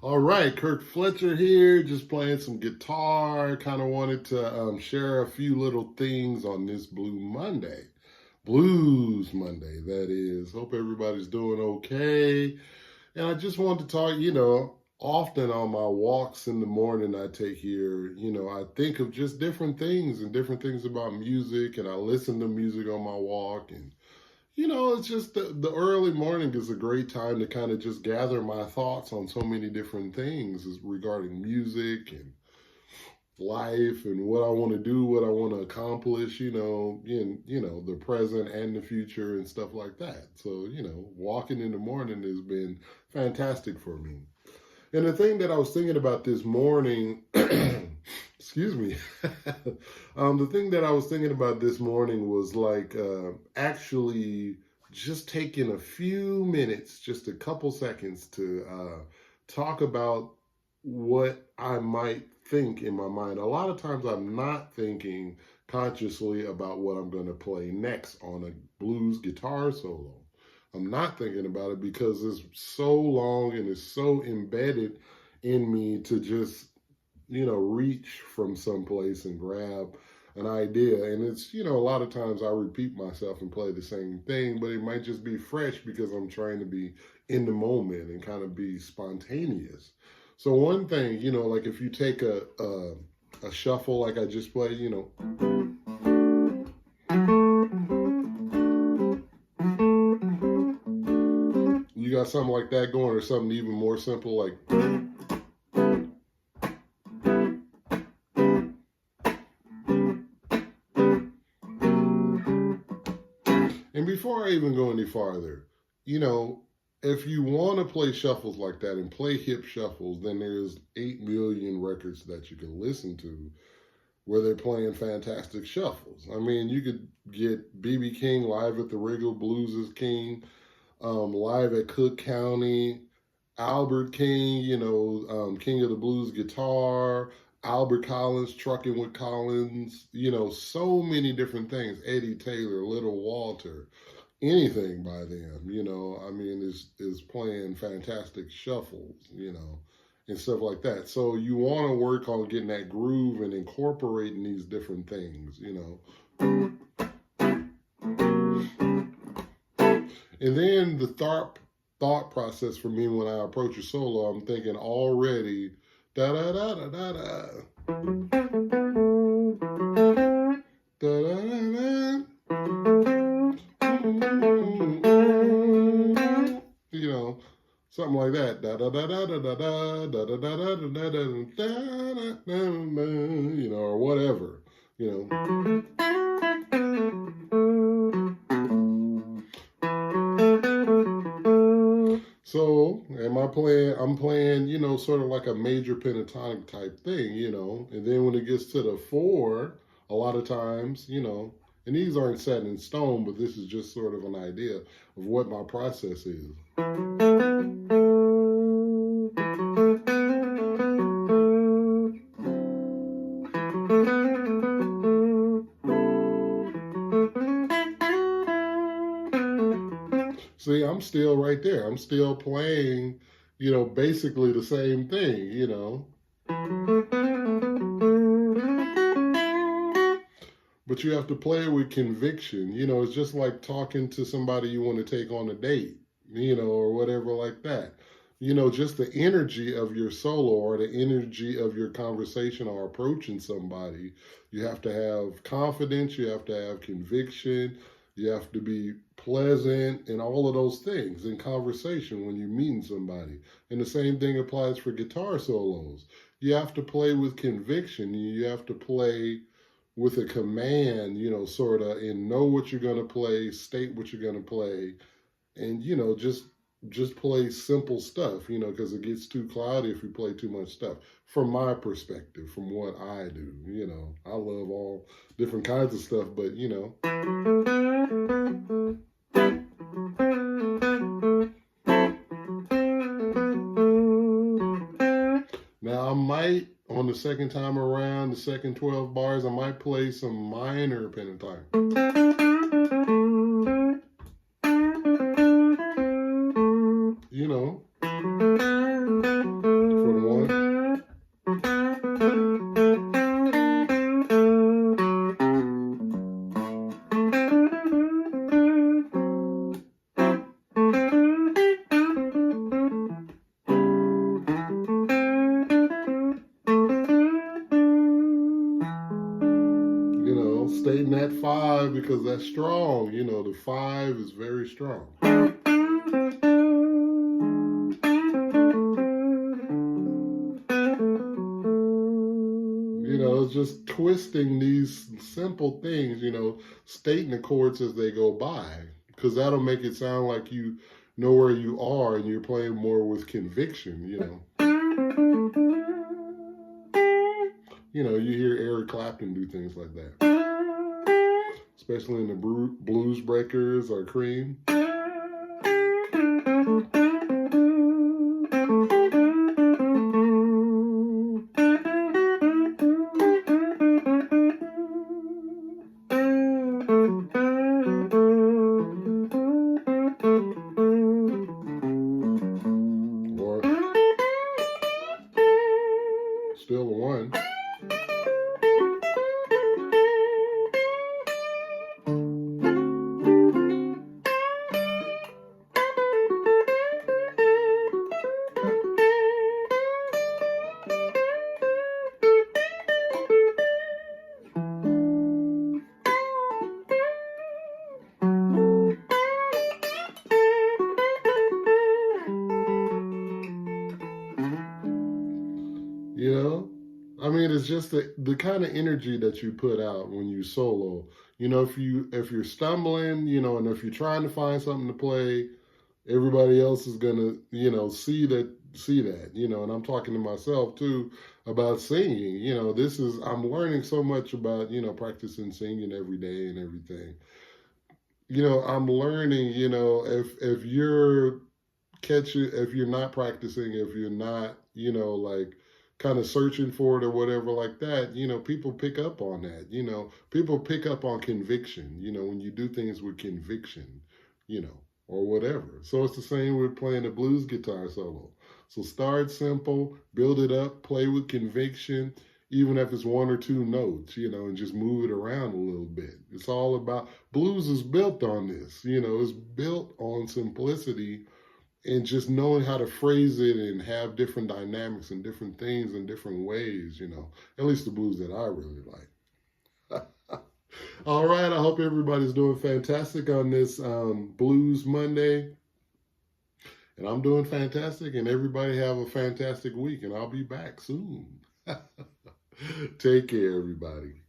All right, Kirk Fletcher here, just playing some guitar. Kind of wanted to share a few little things on this Blue Monday. Blues Monday, that is. Hope everybody's doing okay. And I just wanted to talk, often on my walks in the morning I take here, I think of just different things and different things about music, and I listen to music on my walk. And it's just the early morning is a great time to kind of just gather my thoughts on so many different things regarding music and life and what I want to do, what I want to accomplish, in the present and the future and stuff like that. So, walking in the morning has been fantastic for me. And the thing that I was thinking about this morning, excuse me, the thing that I was thinking about this morning was like actually just taking a few minutes, just a couple seconds to talk about what I might think in my mind. A lot of times I'm not thinking consciously about what I'm going to play next on a blues guitar solo. I'm not thinking about it because it's so long and it's so embedded in me to just, reach from someplace and grab an idea. And it's, a lot of times I repeat myself and play the same thing, but it might just be fresh because I'm trying to be in the moment and kind of be spontaneous. So one thing, like if you take a shuffle like I just played, you got something like that going, or something even more simple like. And before I even go any farther, if you want to play shuffles like that and play hip shuffles, then there's 8 million records that you can listen to where they're playing fantastic shuffles. I mean, you could get B.B. King live at the Wrigley Blues is King, live at Cook County, Albert King, King of the Blues guitar, Albert Collins, Trucking with Collins, so many different things. Eddie Taylor, Little Walter, anything by them, I mean, is playing fantastic shuffles, and stuff like that. So you want to work on getting that groove and incorporating these different things, And then the thought process for me when I approach a solo, I'm thinking already da da da da da da da da da, something like that, da da da da da da da da da da da da da, or whatever, So, I'm playing, sort of like a major pentatonic type thing, and then when it gets to the 4, a lot of times, And these aren't set in stone, but this is just sort of an idea of what my process is. See, I'm still right there. I'm still playing, basically the same thing. But you have to play it with conviction. It's just like talking to somebody you want to take on a date, or whatever like that. Just the energy of your solo or the energy of your conversation or approaching somebody. You have to have confidence, you have to have conviction, you have to be pleasant, and all of those things in conversation when you're meeting somebody. And the same thing applies for guitar solos. You have to play with conviction, you have to play with a command, sort of, and know what you're going to play, state what you're going to play, and, just play simple stuff, because it gets too cloudy if you play too much stuff. From my perspective, from what I do, I love all different kinds of stuff, but, Now, I might, on the second time around, the second 12 bars, I might play some minor pentatonic. For the one. Stay in that 5 because that's strong. The 5 is very strong. Just twisting these simple things, stating the chords as they go by, because that'll make it sound like you know where you are and you're playing more with conviction, You hear Eric Clapton do things like that, especially in the Blues Breakers or Cream. Or still a 1. It's just the kind of energy that you put out when you solo. If you're stumbling, and if you're trying to find something to play, everybody else is gonna, see that, and I'm talking to myself too about singing. I'm learning so much about, practicing singing every day and everything. I'm learning, if you're if you're not practicing, if you're not, like kind of searching for it or whatever like that, people pick up on that. People pick up on conviction, when you do things with conviction, or whatever. So it's the same with playing a blues guitar solo. So start simple, build it up, play with conviction, even if it's 1 or 2 notes, and just move it around a little bit. It's all about, blues is built on this, it's built on simplicity and just knowing how to phrase it and have different dynamics and different things in different ways, at least the blues that I really like. All right, I hope everybody's doing fantastic on this Blues Monday. And I'm doing fantastic, and everybody have a fantastic week, and I'll be back soon. Take care, everybody.